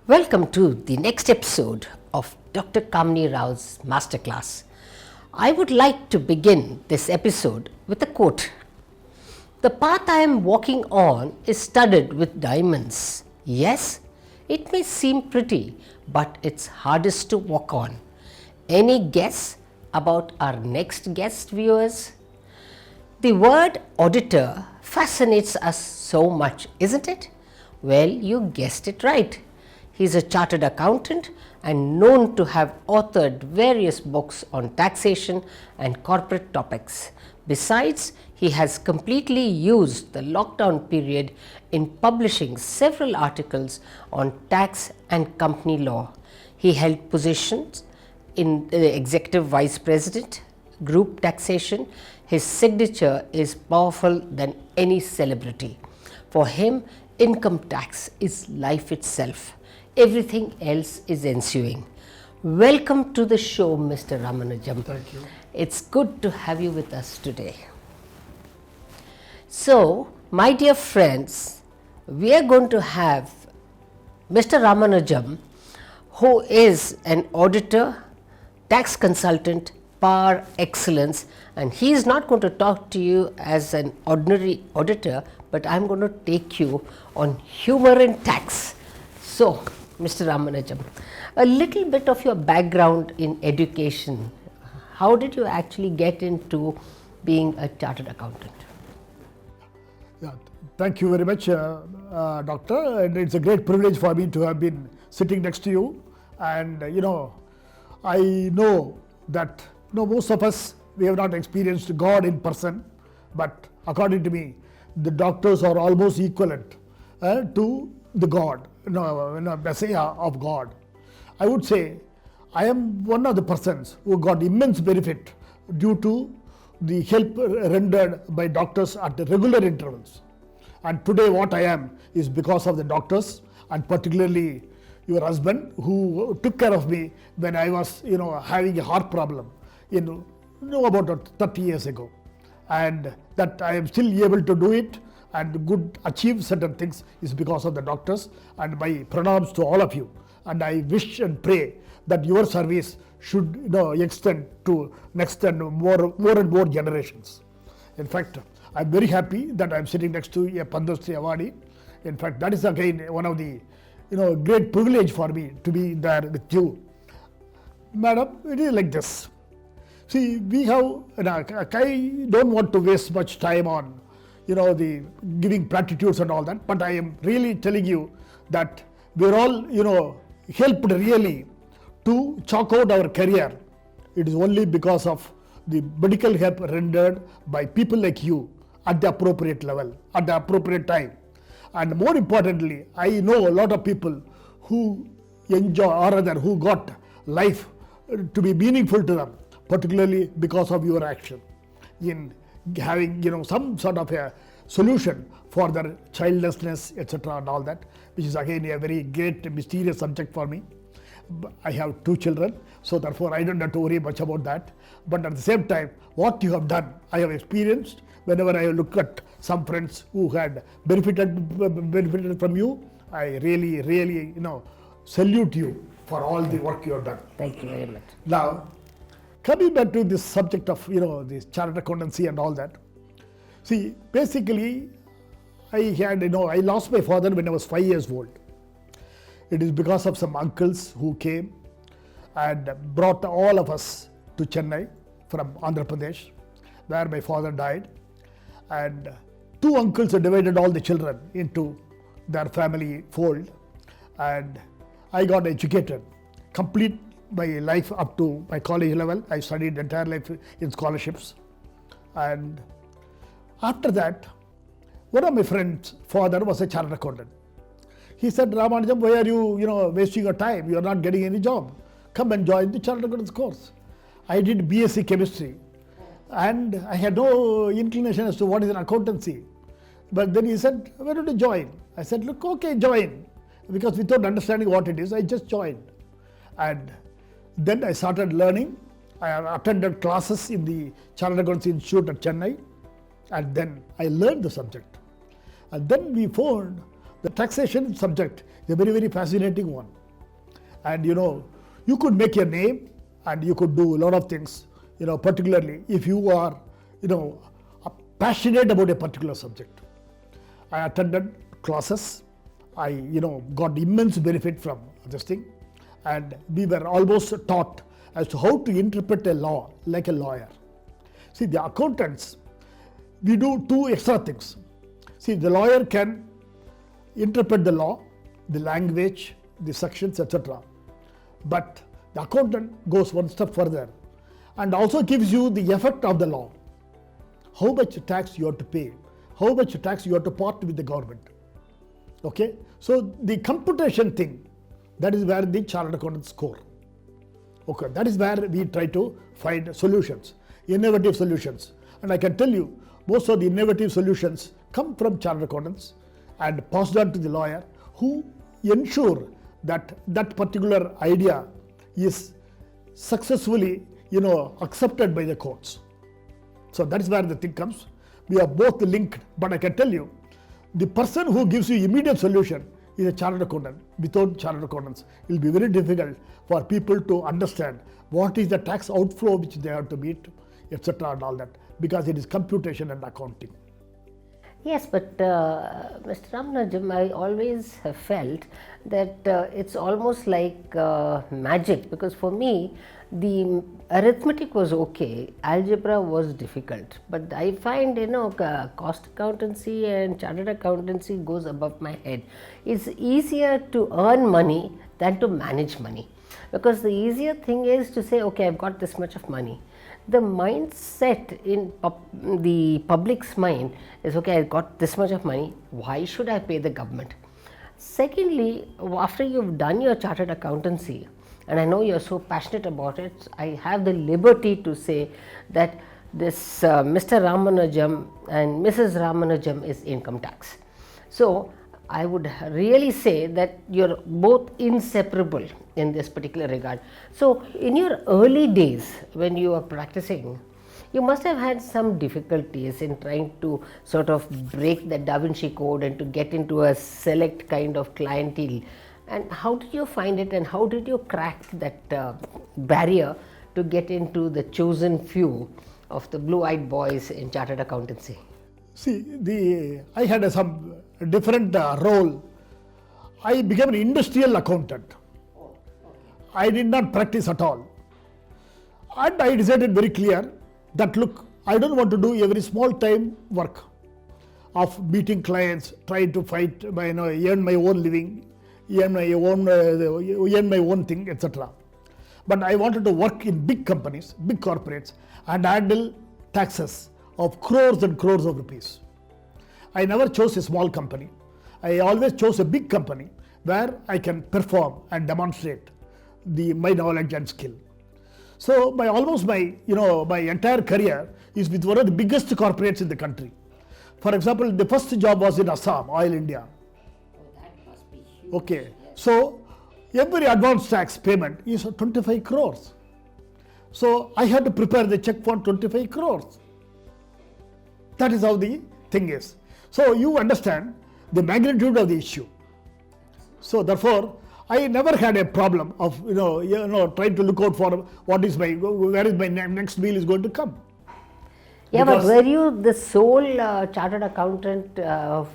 Welcome to the next episode of Dr. Kamini Rao's Masterclass. I would like to begin this episode with a quote. The path I am walking on is studded with diamonds. Yes, it may seem pretty, but it's hardest to walk on. Any guess about our next guest, viewers? The word auditor fascinates us so much, isn't it? Well, you guessed it right. He is a chartered accountant and known to have authored various books on taxation and corporate topics. Besides, he has completely used the lockdown period in publishing several articles on tax and company law. He held positions in the executive vice president, group taxation. His signature is powerful than any celebrity. For him, income tax is life itself. Everything else is ensuing. Welcome to the show, Mr. Ramanujam. Thank you. It's good to have you with us today. So, my dear friends, we are going to have Mr. Ramanujam, who is an auditor, tax consultant par excellence, and he is not going to talk to you as an ordinary auditor, but I am going to take you on humor in tax. So, Mr. Ramanujam, a little bit of your background in education. How did you actually get into being a chartered accountant? Yeah, thank you very much, Doctor. And it's a great privilege for me to have been sitting next to you. And I know that most of us, we have not experienced God in person, but according to me, the doctors are almost equivalent to the God, Messiah of God. I would say I am one of the persons who got immense benefit due to the help rendered by doctors at regular intervals. And today what I am is because of the doctors, and particularly your husband, who took care of me when I was having a heart problem about 30 years ago. And that I am still able to do it and achieve certain things is because of the doctors, and my pranams to all of you. And I wish and pray that your service should extend to next and more generations. In fact, I'm very happy that I'm sitting next to a Padma Shri awardee. In fact, that is again one of the great privilege for me to be there with you. Madam, it is like this. See, we have, I don't want to waste much time on the giving platitudes and all that, but I am really telling you that we're all helped really to chalk out our career. It is only because of the medical help rendered by people like you at the appropriate level, at the appropriate time. And more importantly, I know a lot of people who enjoy, or rather who got life to be meaningful to them, particularly because of your action in having some sort of a solution for their childlessness, etc. and all that, which is again a very great mysterious subject for me. I have 2 children, so therefore I don't have to worry much about that. But at the same time, what you have done, I have experienced whenever I look at some friends who had benefited from you. I really salute you for all the work you have done. Thank you very much. Now, coming back to this subject of this chartered accountancy and all that. See, basically, I lost my father when I was 5 years old. It is because of some uncles who came and brought all of us to Chennai from Andhra Pradesh, where my father died. And 2 uncles divided all the children into their family fold. And I got educated, complete my life up to my college level. I studied entire life in scholarships. And after that, one of my friends' father was a chartered accountant. He said, Ramanujam, why are you wasting your time? You are not getting any job. Come and join the chartered accountants course. I did BSc chemistry, and I had no inclination as to what is an accountancy. But then he said, why don't you join? I said, look, okay, join. Because without understanding what it is, I just joined. And then I started learning. I attended classes in the Chartered Accountancy Institute at Chennai, and then I learned the subject. And then we found the taxation subject is a very, very fascinating one. And you could make your name and you could do a lot of things, particularly if you are, passionate about a particular subject. I attended classes. I, got immense benefit from this thing. And we were almost taught as to how to interpret a law like a lawyer. See, the accountants, we do two extra things. See, the lawyer can interpret the law, the language, the sections, etc. But the accountant goes one step further and also gives you the effect of the law. How much tax you have to pay, how much tax you have to part with the government. Okay? So the computation thing, that is where the chartered accountants score. Okay, that is where we try to find solutions, innovative solutions. And I can tell you, most of the innovative solutions come from chartered accountants and passed on to the lawyer, who ensure that that particular idea is successfully, accepted by the courts. So that is where the thing comes. We are both linked, but I can tell you, the person who gives you immediate solution is a chartered accountant. Without chartered accountants, it will be very difficult for people to understand what is the tax outflow which they have to meet, etc. and all that, because it is computation and accounting. Yes, but Mr. Ramanujam, I always have felt that it's almost like magic, because for me, the arithmetic was okay, algebra was difficult, but I find, cost accountancy and chartered accountancy goes above my head. It's easier to earn money than to manage money, because the easier thing is to say, okay, I've got this much of money. The mindset in the public's mind is, okay, I got this much of money, why should I pay the government? Secondly, after you've done your chartered accountancy, and I know you're so passionate about it, I have the liberty to say that this Mr. Ramanujam and Mrs. Ramanujam is income tax. So I would really say that you're both inseparable in this particular regard. So in your early days when you were practicing, you must have had some difficulties in trying to sort of break the Da Vinci Code and to get into a select kind of clientele. And how did you find it, and how did you crack that barrier to get into the chosen few of the blue-eyed boys in chartered accountancy? See, I had some different role. I became an industrial accountant. I did not practice at all. And I decided very clear that, look, I don't want to do every small time work of meeting clients, trying to fight, earn my own living, earn my own thing, etc. But I wanted to work in big companies, big corporates, and handle taxes of crores and crores of rupees. I never chose a small company. I always chose a big company where I can perform and demonstrate my knowledge and skill. So my entire career is with one of the biggest corporates in the country. For example, the first job was in Assam, Oil India. Okay, so every advance tax payment is 25 crores. So I had to prepare the check for 25 crores. That is how the thing is. So you understand the magnitude of the issue. So therefore, I never had a problem of trying to look out for where is my next meal is going to come. Yeah, because but were you the sole chartered accountant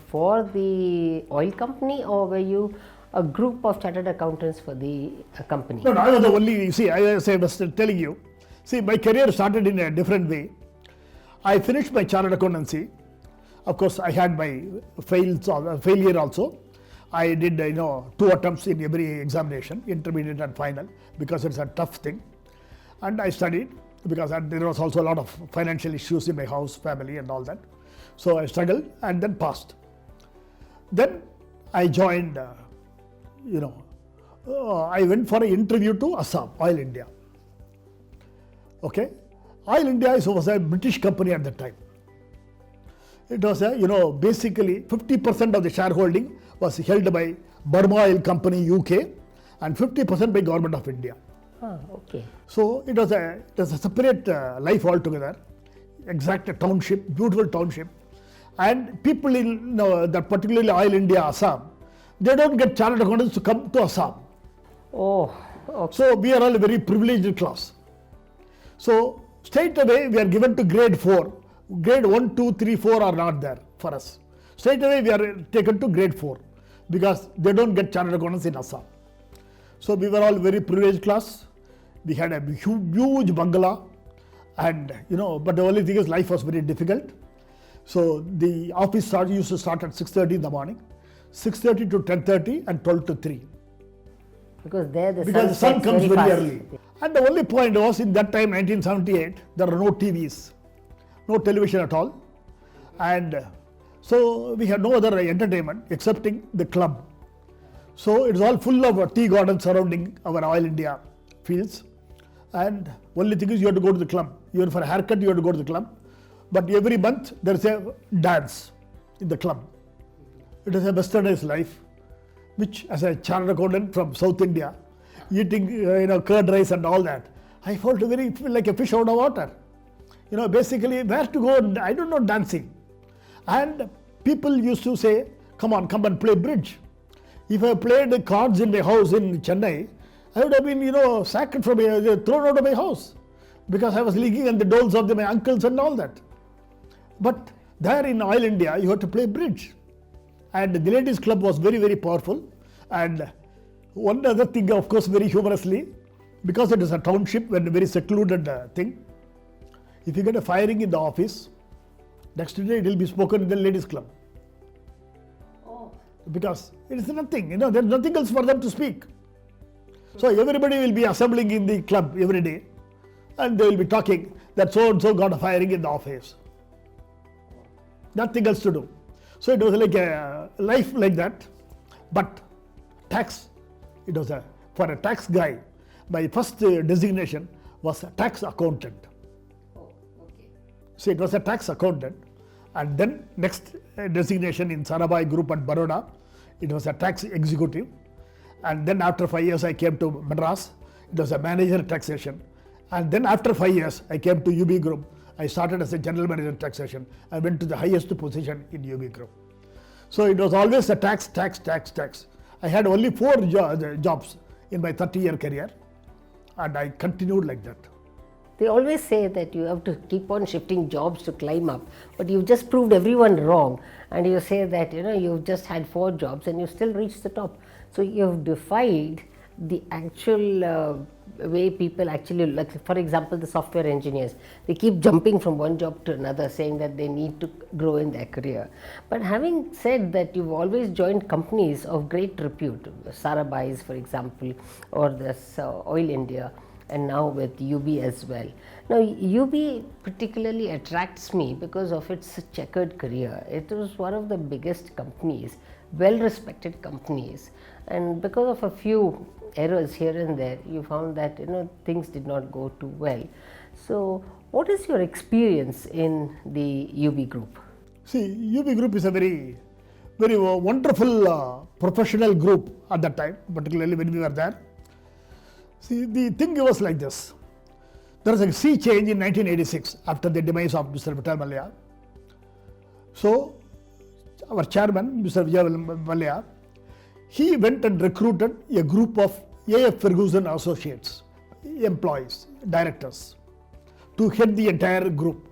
for the oil company, or were you a group of chartered accountants for the company? No, I was the only. As I was telling you, my career started in a different way. I finished my chartered accountancy. Of course, I had my failure also. I did 2 attempts in every examination, intermediate and final, because it's a tough thing. And I studied, because there was also a lot of financial issues in my house, family and all that. So I struggled and then passed. Then I joined, I went for an interview to Assam, Oil India. Okay, Oil India was a British company at the time. It was basically 50% of the shareholding was held by Burma Oil Company UK and 50% by Government of India. Okay. So it was a separate life altogether, exact township, beautiful township, and people in that particularly Oil India, Assam, they don't get chartered accountants to come to Assam. Oh, okay. So we are all a very privileged class. So straight away we are given to grade 4. Grade 1, 2, 3, 4 are not there for us. Straight away we are taken to grade 4 because they don't get chartered accountants in Assam. So we were all very privileged class. We had a huge bungalow, and but the only thing is life was very difficult. So the office used to start at 6:30 in the morning, 6:30 to 10:30 and 12 to 3. Because there the Because the sun sun sets comes very fast. early. And the only point was, in that time, 1978, there were no TVs, no television at all. And so we had no other entertainment excepting the club. So it was all full of tea gardens surrounding our Oil India fields. And only thing is you have to go to the club. Even for a haircut, you have to go to the club. But every month there is a dance in the club. It is a westernized life, which as a chartered accountant from South India, eating curd rice and all that, I felt very like a fish out of water. Basically where to go, I don't know dancing. And people used to say, come and play bridge. If I played cards in my house in Chennai, I would have been sacked from thrown out of my house because I was leaking on the doles of my uncles and all that. But there in Oil India, you have to play bridge. And the ladies club was very, very powerful. And one other thing, of course, very humorously, because it is a township and a very secluded thing, if you get a firing in the office, next day it will be spoken in the ladies club. Oh. Because it is nothing, there is nothing else for them to speak. So everybody will be assembling in the club every day, and they will be talking that so and so got a firing in the office. Nothing else to do. So it was like a life like that. But tax, it was for a tax guy, my first designation was a tax accountant. Oh, okay. So it was a tax accountant. And then next designation in Sarabhai Group at Baroda, it was a tax executive. And then after 5 years I came to Madras, it was a manager taxation. And then after 5 years I came to UB Group. I started as a general manager taxation. I went to the highest position in UB Group. So it was always a tax. I had only 4 jobs in my 30-year career, and I continued like that. They always say that you have to keep on shifting jobs to climb up, but you've just proved everyone wrong. And you say that you've just had 4 jobs and you still reached the top. So you've defied the actual way people actually, like for example the software engineers, they keep jumping from one job to another saying that they need to grow in their career. But having said that, you've always joined companies of great repute, Sarabhai's for example, or this Oil India, and now with UB as well. Now UB particularly attracts me because of its checkered career. It was one of the biggest companies, well respected companies, and because of a few errors here and there, you found that things did not go too well. So what is your experience in the UB Group? See, UB Group is a very, very wonderful professional group at that time, particularly when we were there. See, the thing was like this. There was a sea change in 1986 after the demise of Mr. Vittal Mallya. So our chairman, Mr. Vijay Mallya, he went and recruited a group of A.F. Ferguson Associates, employees, directors, to head the entire group.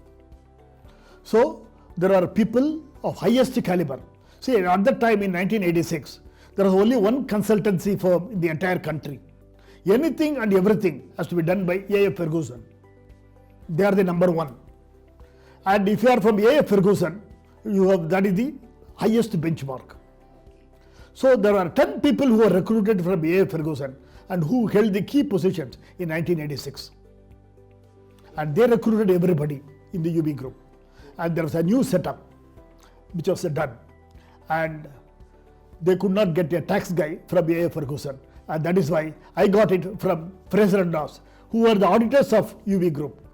So there are people of highest caliber. See, at that time in 1986, there was only one consultancy firm in the entire country. Anything and everything has to be done by A.F. Ferguson. They are the number one. And if you are from A.F. Ferguson, that is the highest benchmark. So there are 10 people who were recruited from A.F. Ferguson and who held the key positions in 1986. And they recruited everybody in the UB Group. And there was a new setup which was done. And they could not get a tax guy from A.F. Ferguson. And that is why I got it from Fraser and Dawes, who were the auditors of UB Group.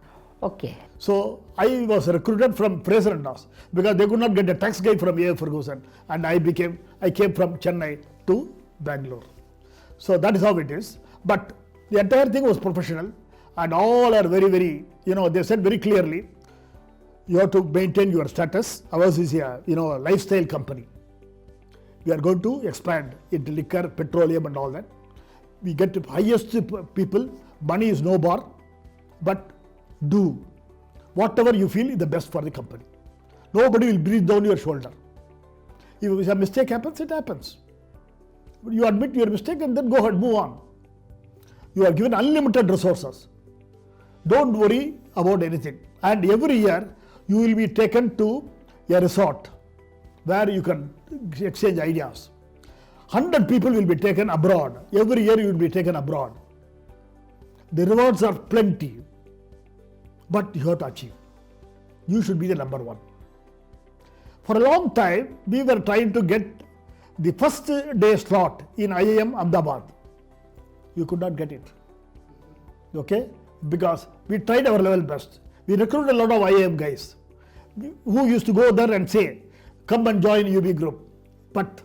Okay. So I was recruited from Fraser and Dawes because they could not get a tax guy from A.F. Ferguson, and I came from Chennai to Bangalore. So that is how it is. But the entire thing was professional, and all are very, very, they said very clearly, you have to maintain your status. Ours is a, lifestyle company. We are going to expand into liquor, petroleum and all that. We get the highest people, money is no bar, but do whatever you feel is the best for the company. Nobody will breathe down your shoulder. If a mistake happens, it happens. You admit your mistake and then go ahead, move on. You are given unlimited resources. Don't worry about anything. And every year you will be taken to a resort where you can exchange ideas. 100 people will be taken abroad. Every year you will be taken abroad. The rewards are plenty, but you have to achieve. You should be the number one. For a long time, we were trying to get the first day slot in IIM Ahmedabad. You could not get it. Okay? Because we tried our level best. We recruited a lot of IIM guys who used to go there and say, come and join UB group. But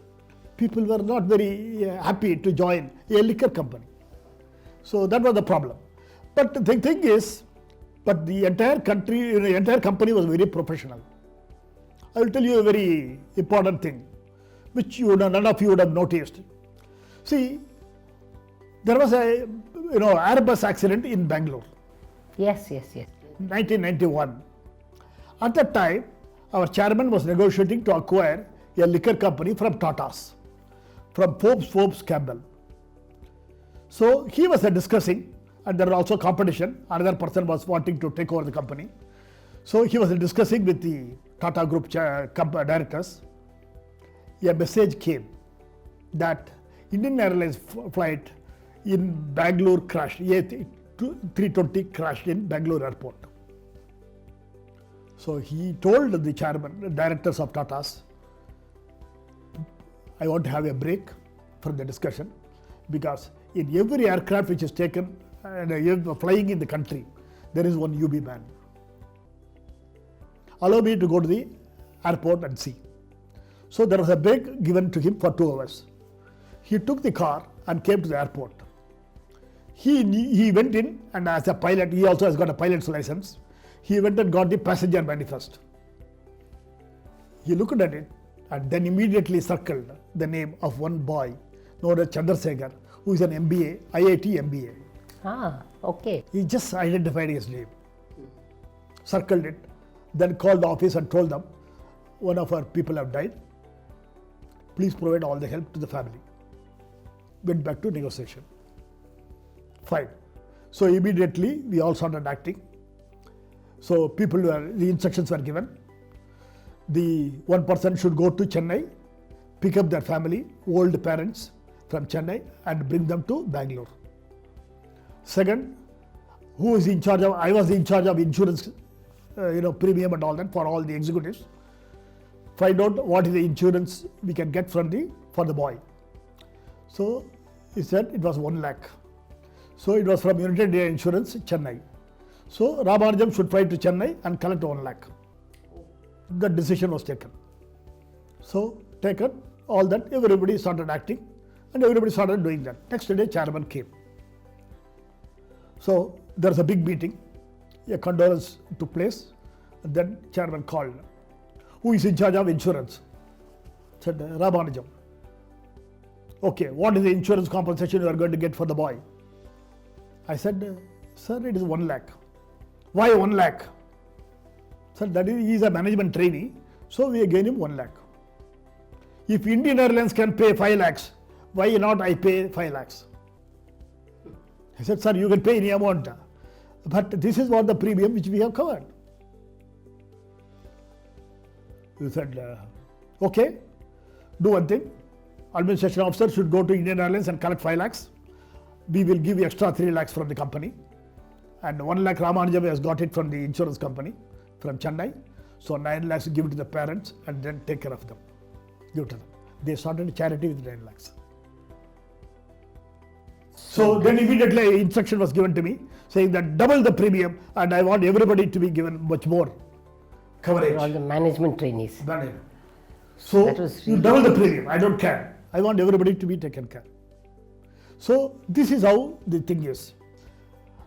people were not very happy to join a liquor company. So that was the problem. But the thing is, but the entire country, the entire company was very professional. I will tell you a very important thing, which none of you would have noticed. See, there was a Airbus accident in Bangalore. Yes. 1991. At that time, our chairman was negotiating to acquire a liquor company from Tata's, from Forbes Campbell. So he was discussing, and there was also competition. Another person was wanting to take over the company. So he was discussing with the Tata Group directors. A message came that Indian Airlines flight in Bangalore crashed. A320 crashed in Bangalore airport. So he told the chairman, the directors of Tata's, I want to have a break from the discussion, because in every aircraft which is taken and flying in the country, there is one UB man. Allow me to go to the airport and see. So there was a break given to him for 2 hours. He took the car and came to the airport. He went in, and as a pilot, he also has got a pilot's license. He went and got the passenger manifest. He looked at it and then immediately circled the name of one boy known as Chandrasekhar, who is an MBA, IIT MBA. Okay. He just identified his name, circled it, then called the office and told them, one of our people have died. Please provide all the help to the family. Went back to negotiation. Fine. So immediately we all started acting. So the instructions were given. The one person should go to Chennai, pick up their family, old parents from Chennai, and bring them to Bangalore. Second, who is in charge of? I was in charge of insurance, premium and all that for all the executives. Find out what is the insurance we can get for the boy. So he said it was 1 lakh. So it was from United India Insurance, Chennai. So Ramanujam should fly to Chennai and collect 1 lakh. The decision was taken. So taken, all that, everybody started acting and everybody started doing that. Next day, chairman came. So there was a big meeting, a condolence took place, and then chairman called. Who is in charge of insurance? Said Ramanujam. Okay, what is the insurance compensation you are going to get for the boy? I said, sir, it is 1 lakh. Why 1 lakh? Sir, he is a management trainee, so we gave him 1 lakh. If Indian Airlines can pay 5 lakhs, why not I pay 5 lakhs? I said, sir, you can pay any amount, but this is what the premium which we have covered. He said, okay, do one thing. Administration officer should go to Indian Airlines and collect 5 lakhs. We will give you extra 3 lakhs from the company. And 1 lakh Ramanujam has got it from the insurance company from Chennai. So 9 lakhs give it to the parents and then take care of them. Give it to them. They started charity with 9 lakhs. So then immediately instruction was given to me saying that double the premium and I want everybody to be given much more coverage. All the management trainees. So really you double the premium. I don't care. I want everybody to be taken care. So this is how the thing is.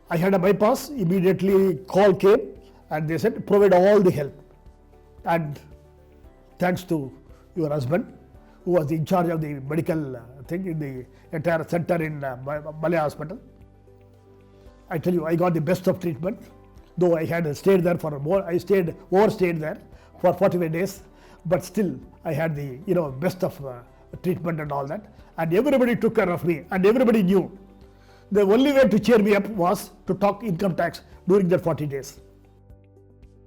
I had a bypass, immediately call came and they said provide all the help. And thanks to your husband who was in charge of the medical thing in the entire center in Malay Hospital. I tell you, I got the best of treatment, though I had stayed there for more. I overstayed there for 45 days, but still I had the best of treatment and all that. And everybody took care of me, and everybody knew the only way to cheer me up was to talk income tax during that 40 days.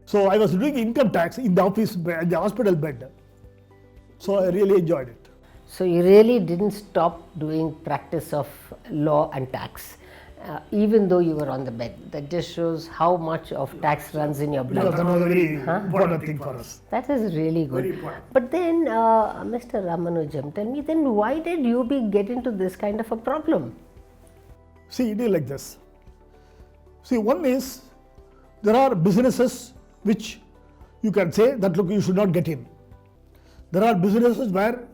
So I was doing income tax in the office, in the hospital bed. So I really enjoyed it. So you really didn't stop doing practice of law and tax, even though you were on the bed. That just shows how much of tax runs in your blood. Because that was a very important thing for us. That is really good. Very important. But then, Mr. Ramanujam, tell me then, why did you get into this kind of a problem? See, it is like this. See, one is, there are businesses which you can say that look, you should not get in. There are businesses where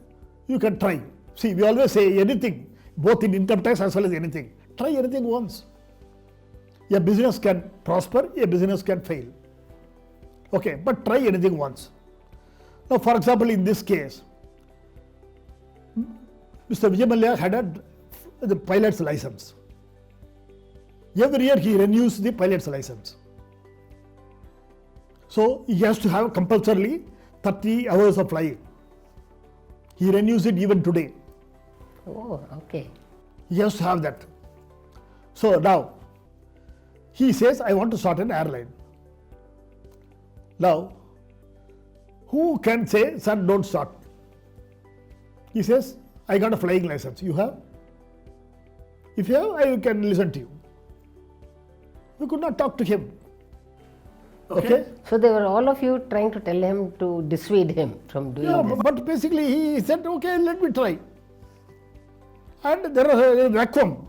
you can try. See, we always say anything, both in income tax as well as anything. Try anything once. A business can prosper, a business can fail. Okay, but try anything once. Now, for example, in this case, Mr. Vijay Mallya had the pilot's license. Every year he renews the pilot's license. So he has to have compulsorily 30 hours of flying. He renews it even today. Oh, okay. He has to have that. So now, he says, I want to start an airline. Now, who can say, son, don't start? He says, I got a flying license. You have? If you have, I can listen to you. We could not talk to him. Okay? So they were all of you trying to tell him to dissuade him from doing Yeah, this. but basically he said, okay, let me try. And there was a vacuum,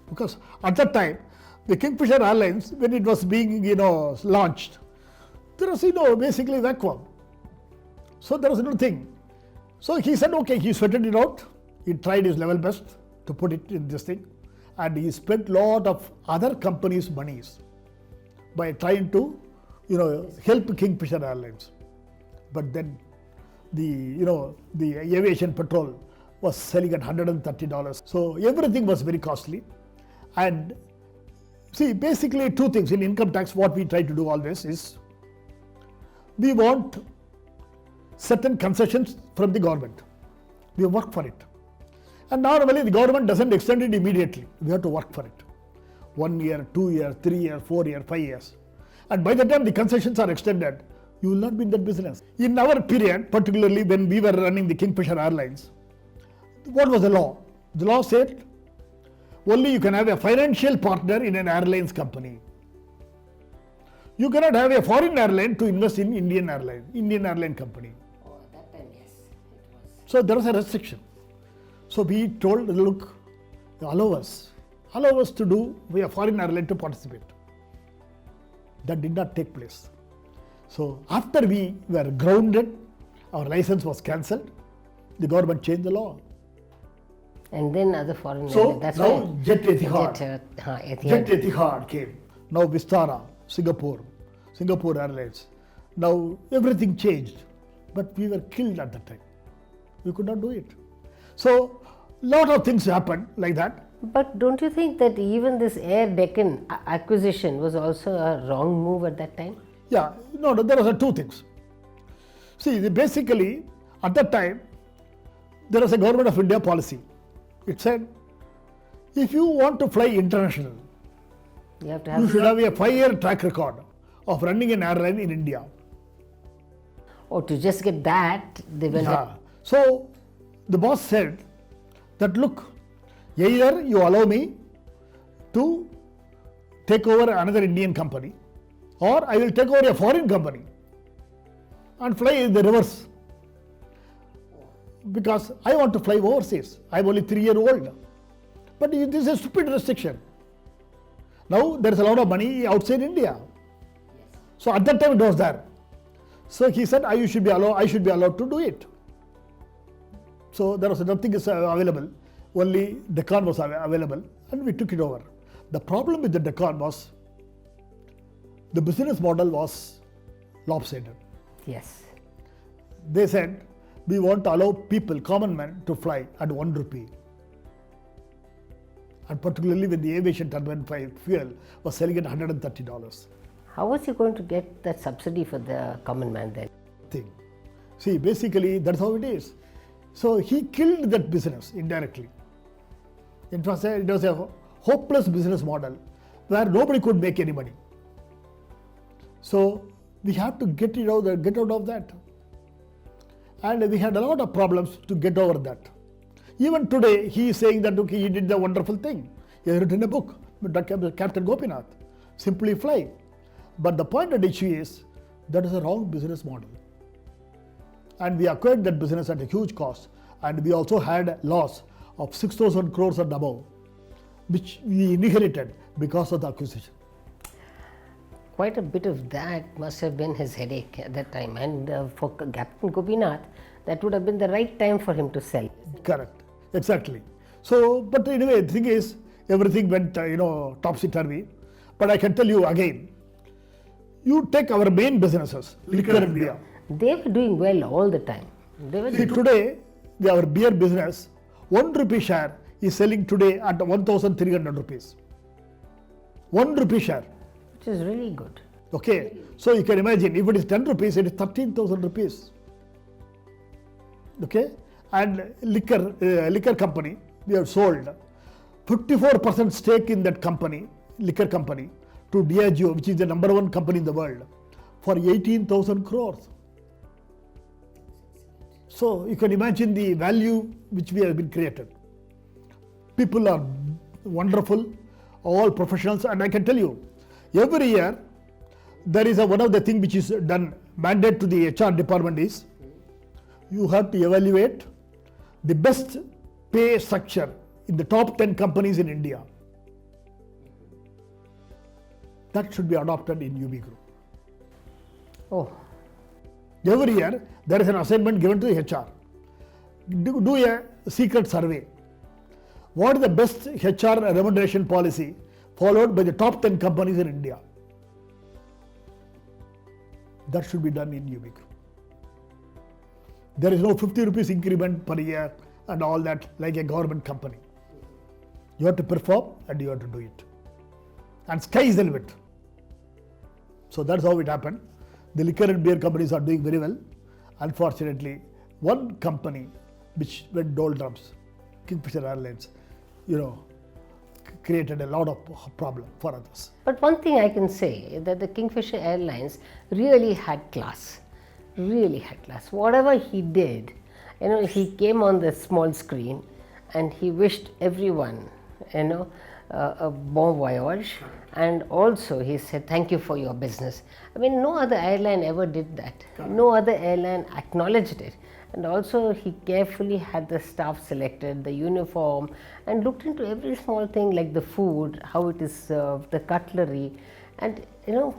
because at that time, the Kingfisher Airlines, when it was being, launched, there was, basically vacuum. So there was no thing. So he said, okay, he sweated it out. He tried his level best to put it in this thing. And he spent a lot of other companies' monies by trying to, help Kingfisher Airlines. But then the aviation petrol was selling at $130. So everything was very costly. And see, basically two things in income tax, what we try to do always is, we want certain concessions from the government. We work for it. And normally the government doesn't extend it immediately. We have to work for it. 1 year, 2 years, 3 years, 4 years, 5 years. And by the time the concessions are extended, you will not be in that business. In our period, particularly when we were running the Kingfisher Airlines, what was the law? The law said, only you can have a financial partner in an airlines company. You cannot have a foreign airline to invest in Indian airline company. Oh, at that time, yes, it was. So there was a restriction. So we told, look, allow us to do a foreign airline to participate. That did not take place. So after we were grounded, our license was cancelled, the government changed the law. And then other foreign So airlines, that's now why Jet Etihad. Etihad. Jet Etihad came. Now Vistara, Singapore Airlines. Now everything changed. But we were killed at that time. We could not do it. So lot of things happened like that. But don't you think that even this Air Deccan acquisition was also a wrong move at that time? Yeah, no, there was two things. See, basically at that time, there was a Government of India policy. It said, if you want to fly international, You have to you have. should have a 5-year track record of running an airline in India. Oh, to just get that, they went. Yeah. So the boss said that, look, either you allow me to take over another Indian company, or I will take over a foreign company and fly in the reverse. Because I want to fly overseas. I'm only 3-year-old. But this is a stupid restriction. Now there is a lot of money outside India. So at that time it was there. So he said, I should be allowed to do it. So there was nothing is available. Only Deccan was available, and we took it over. The problem with the Deccan was, the business model was lopsided. Yes. They said, we want to allow people, common men, to fly at 1 rupee. And particularly when the aviation turbine fuel was selling at $130. How was he going to get that subsidy for the common man then? Thing. See, basically that's how it is. So he killed that business indirectly. It was a hopeless business model where nobody could make any money. So we have to get out of that. And we had a lot of problems to get over that. Even today, he is saying that he did the wonderful thing. He has written a book, Captain Gopinath, Simply Fly. But the point at issue is that is a wrong business model. And we acquired that business at a huge cost. And we also had a loss of 6,000 crores and above, which we inherited because of the acquisition. Quite a bit of that must have been his headache at that time. And for Captain Gopinath, that would have been the right time for him to sell. Correct. Exactly. So, but anyway, the thing is, everything went, topsy-turvy. But I can tell you again, you take our main businesses, liquor and beer. They were doing well all the time. See, today, our beer business, 1 rupee share is selling today at 1,300 rupees. 1 rupee share. Which is really good. Okay. So you can imagine, if it is 10 rupees, it is 13,000 rupees. Okay. And liquor company, we have sold 54% stake in that company, liquor company, to Diageo, which is the number 1 company in the world, for 18,000 crores. So you can imagine the value which we have been created. People are wonderful, all professionals, and I can tell you, every year there is one of the things which is done, mandate to the HR department is, you have to evaluate the best pay structure in the top 10 companies in India. That should be adopted in UB Group. Oh. Every year there is an assignment given to the HR. Do a secret survey. What is the best HR remuneration policy followed by the top 10 companies in India? That should be done in UB Group. There is no 50 rupees increment per year and all that like a government company. You have to perform and you have to do it. And sky is the limit. So that's how it happened. The liquor and beer companies are doing very well. Unfortunately, one company which went doldrums, Kingfisher Airlines, created a lot of problem for others. But one thing I can say that the Kingfisher Airlines really had class. Really had class. Whatever he did, he came on the small screen and he wished everyone, a bon voyage, and also he said thank you for your business. I mean, no other airline ever did that. No other airline acknowledged it. And also he carefully had the staff selected, the uniform, and looked into every small thing like the food, how it is served, the cutlery, and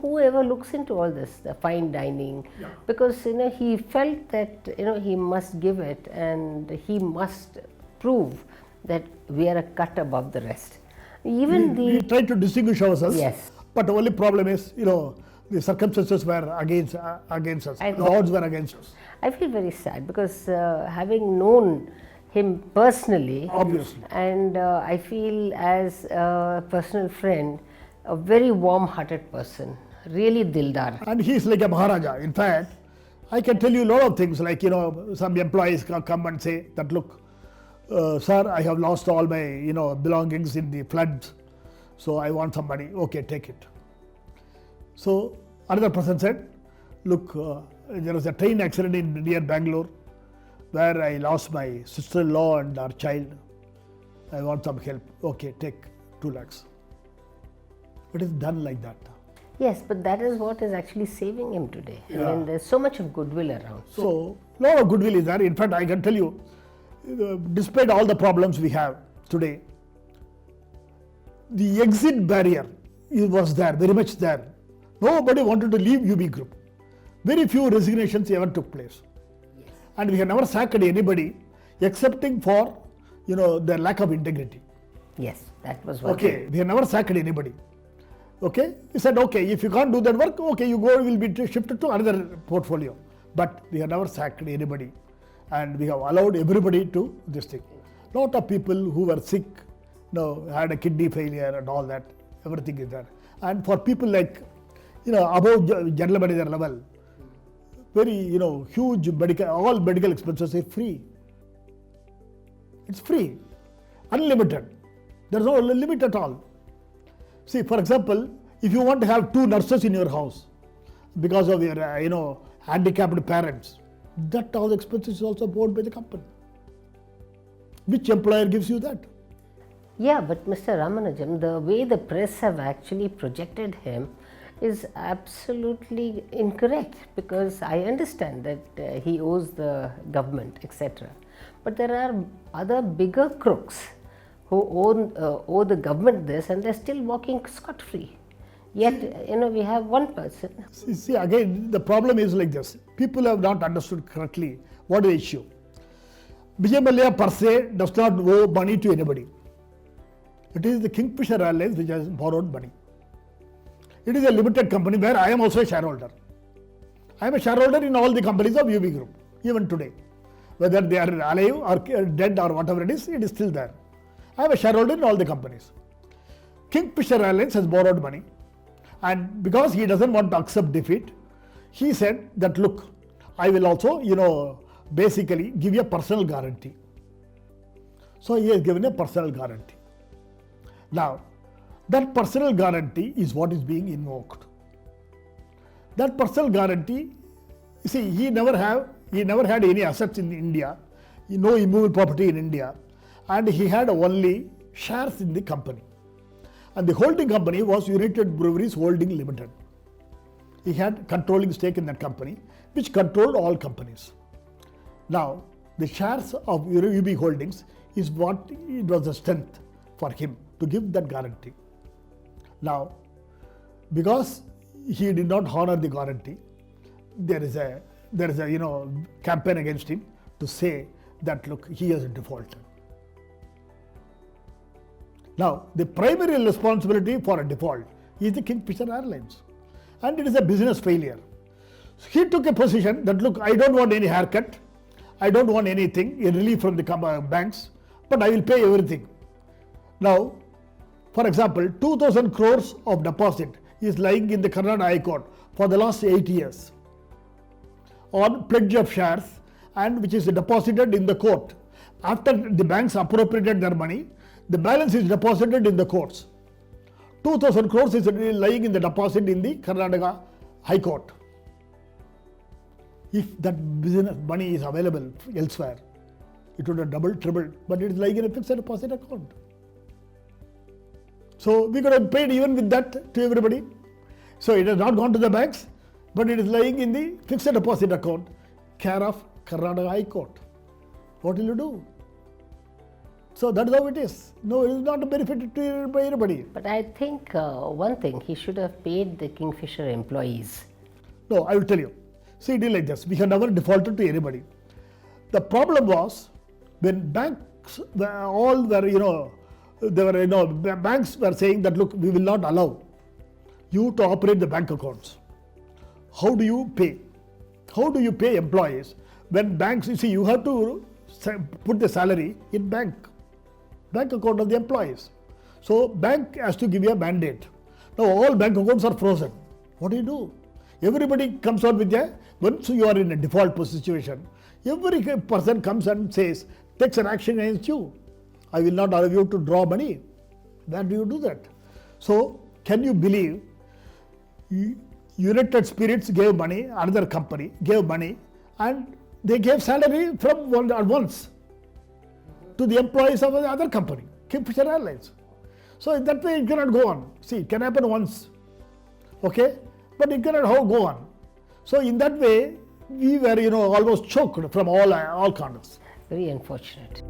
whoever looks into all this, the fine dining, because he felt that he must give it and he must prove that we are a cut above the rest. Even we tried to distinguish ourselves. Yes. But the only problem is, the circumstances were against us. The odds were against us. I feel very sad because having known him personally, obviously, and I feel as a personal friend, a very warm-hearted person, really dildar. And he is like a Maharaja. In fact, I can tell you a lot of things like, some employees come and say that, look, sir, I have lost all my, belongings in the floods. So I want some money. Okay, take it. So another person said, look, there was a train accident near Bangalore where I lost my sister-in-law and our child. I want some help. Okay, take 2 lakhs. It is done like that. Yes, but that is what is actually saving him today. Yeah. I mean, there's so much of goodwill around. So, a lot of goodwill is there. In fact, I can tell you, despite all the problems we have today, the exit barrier was there, very much there. Nobody wanted to leave UB Group. Very few resignations ever took place. Yes. And we have never sacked anybody excepting for, their lack of integrity. Yes, that was one. Okay, we have never sacked anybody. Okay, we said, okay, if you can't do that work, okay, you will be shifted to another portfolio. But we have never sacked anybody. and we have allowed everybody to this thing. Lot of people who were sick, had a kidney failure and all that, everything is there. And for people like, above general manager level, very, huge medical, all medical expenses are free. It's free, unlimited. There's no limit at all. See, for example, if you want to have 2 nurses in your house because of your, handicapped parents, that all expenses is also borne by the company. Which employer gives you that? Yeah, but Mr. Ramanujam, the way the press have actually projected him is absolutely incorrect, because I understand that he owes the government, etc. But there are other bigger crooks who owe the government this, and they're still walking scot-free. Yet, we have one person. See, again, the problem is like this. People have not understood correctly what is the issue. Vijay Mallya per se does not owe money to anybody. It is the Kingfisher Airlines which has borrowed money. It is a limited company where I am also a shareholder. I am a shareholder in all the companies of UB Group, even today. Whether they are alive or dead or whatever it is still there. I am a shareholder in all the companies. Kingfisher Airlines has borrowed money, and because he doesn't want to accept defeat, he said that, look, I will also, basically give you a personal guarantee. So he has given a personal guarantee. Now, that personal guarantee is what is being invoked. That personal guarantee, you see, he never had any assets in India, no immovable property in India, and he had only shares in the company. And the holding company was United Breweries Holding Limited. He had controlling stake in that company, which controlled all companies. Now, the shares of UB Holdings is what it was the strength for him to give that guarantee. Now, because he did not honor the guarantee, there is a campaign against him to say that, look, he has defaulted. Now, the primary responsibility for a default is the Kingfisher Airlines, and it is a business failure. He took a position that, look, I don't want any haircut, I don't want anything, a relief from the banks, but I will pay everything. Now, for example, 2,000 crores of deposit is lying in the Karnataka High Court for the last 8 years on pledge of shares, and which is deposited in the court. After the banks appropriated their money, the balance is deposited in the courts. 2,000 crores is lying in the deposit in the Karnataka High Court. If that business money is available elsewhere, it would have doubled, tripled, but it is lying in a fixed deposit account. So we could have paid even with that to everybody. So it has not gone to the banks, but it is lying in the fixed deposit account, care of Karnataka High Court. What will you do? So that is how it is. No, it is not a benefit to anybody. But I think one thing, he should have paid the Kingfisher employees. No, I will tell you. See, it is like this. We have never defaulted to anybody. The problem was when banks all were, banks were saying that, look, we will not allow you to operate the bank accounts. How do you pay? How do you pay employees when banks, you see, you have to put the salary in bank account of the employees. So bank has to give you a mandate. Now all bank accounts are frozen. What do you do? Everybody comes out with once you are in a default situation, every person comes and says, takes an action against you. I will not allow you to draw money. Where do you do that? So can you believe United Spirits gave money, another company gave money, and they gave salary from at once to the employees of the other company, Kingfisher Airlines. So in that way it cannot go on. See, it can happen once, okay, but it cannot go on. So in that way we were, almost choked from all corners. Very unfortunate.